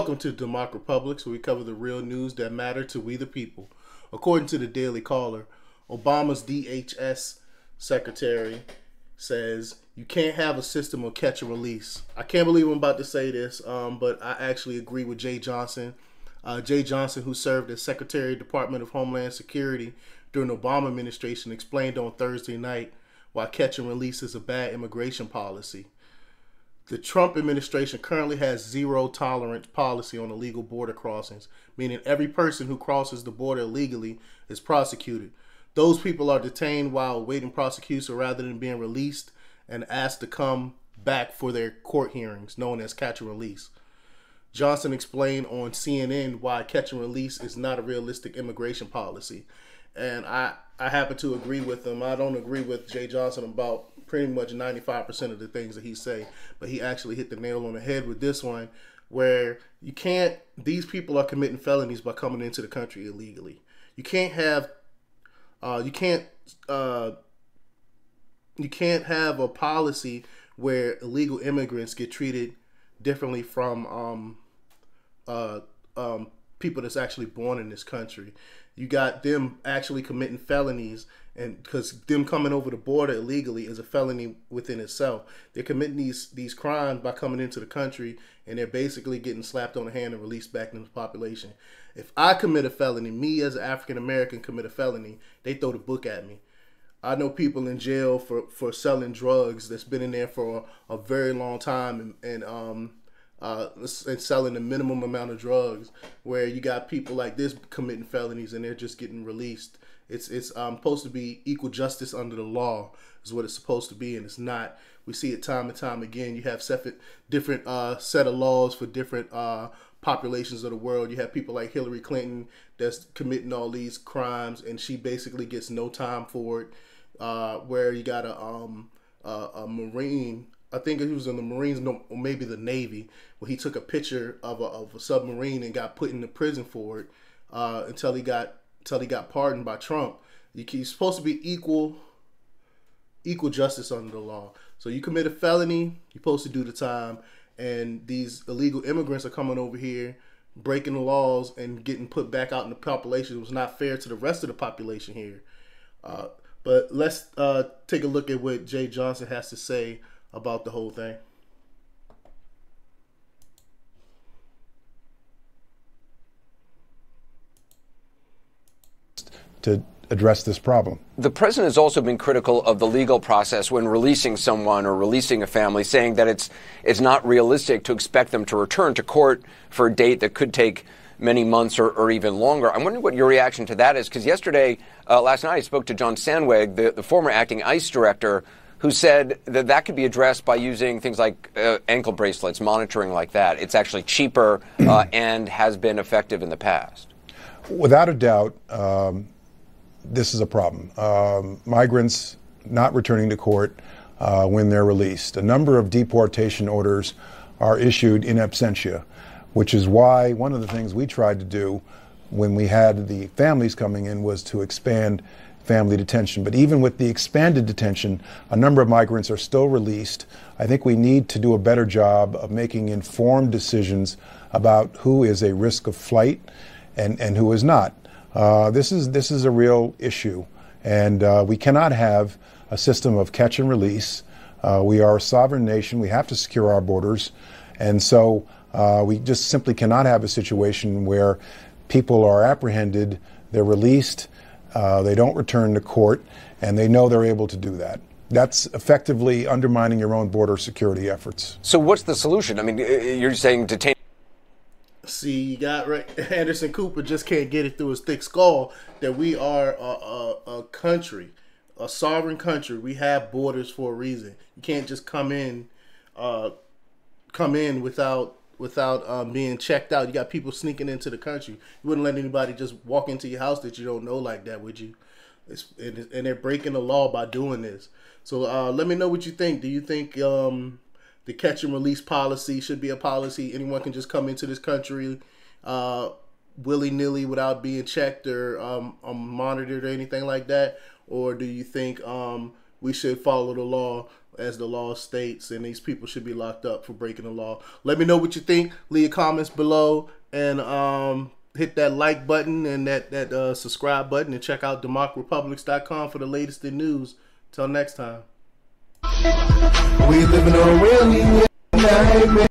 Welcome to DEMOCREPUBLIX, where we cover the real news that matter to we the people. According to the Daily Caller, Obama's DHS secretary says you can't have a system of catch and release. I can't believe I'm about to say this, but I actually agree with Jay Johnson. Jay Johnson, who served as Secretary of the Department of Homeland Security during the Obama administration, explained on Thursday night why catch and release is a bad immigration policy. The Trump administration currently has zero tolerance policy on illegal border crossings, meaning every person who crosses the border illegally is prosecuted. Those people are detained while awaiting prosecution rather than being released and asked to come back for their court hearings, known as catch and release. Johnson explained on CNN why catch and release is not a realistic immigration policy. And I happen to agree with him. I don't agree with Jay Johnson about pretty much 95% of the things that he say, but he actually hit the nail on the head with this one, where you can't, these people are committing felonies by coming into the country illegally. You can't have a policy where illegal immigrants get treated differently from people that's actually born in this country. You got them actually committing felonies, and because them coming over the border illegally is a felony within itself. They're committing these crimes by coming into the country, and they're basically getting slapped on the hand and released back into the population. If I commit a felony, me as an African American commit a felony, they throw the book at me. I know people in jail for selling drugs that's been in there for a very long time and selling the minimum amount of drugs, where you got people like this committing felonies and they're just getting released. It's supposed to be equal justice under the law is what it's supposed to be, and it's not. We see it time and time again. You have different set of laws for different populations of the world. You have people like Hillary Clinton that's committing all these crimes, and she basically gets no time for it. Where you got a Marine, I think he was in the Marines, or maybe the Navy, where he took a picture of a submarine and got put into prison for it until he got pardoned by Trump. You're supposed to be equal justice under the law. So you commit a felony, you're supposed to do the time. And these illegal immigrants are coming over here, breaking the laws and getting put back out in the population. It was not fair to the rest of the population here. But let's take a look at what Jay Johnson has to say about the whole thing. To address this problem. The president has also been critical of the legal process when releasing someone or releasing a family, saying that it's not realistic to expect them to return to court for a date that could take many months or even longer. I'm wondering what your reaction to that is, because last night I spoke to John Sandweg, the former acting ICE director, who said that could be addressed by using things like ankle bracelets, monitoring like that. It's actually cheaper and has been effective in the past. Without a doubt, this is a problem. Migrants not returning to court when they're released. A number of deportation orders are issued in absentia, which is why one of the things we tried to do when we had the families coming in was to expand family detention. But even with the expanded detention, a number of migrants are still released. I think we need to do a better job of making informed decisions about who is a risk of flight and who is not. This is a real issue, and we cannot have a system of catch and release. We are a sovereign nation. We have to secure our borders, and so we just simply cannot have a situation where people are apprehended, they're released, they don't return to court, and they know they're able to do that. That's effectively undermining your own border security efforts. So what's the solution? I mean, you're saying detain. See, you got right. Anderson Cooper just can't get it through his thick skull that we are a country, a sovereign country. We have borders for a reason. You can't just come in without being checked out. You got people sneaking into the country. You wouldn't let anybody just walk into your house that you don't know like that, would you? And they're breaking the law by doing this. So let me know what you think. Do you think the catch and release policy should be a policy anyone can just come into this country willy-nilly without being checked or monitored or anything like that? Or do you think we should follow the law as the law states, and these people should be locked up for breaking the law. Let me know what you think. Leave your comments below, and hit that like button and that subscribe button, and check out DEMOCREPUBLIX.com for the latest in news. Till next time. We living on a real nightmare.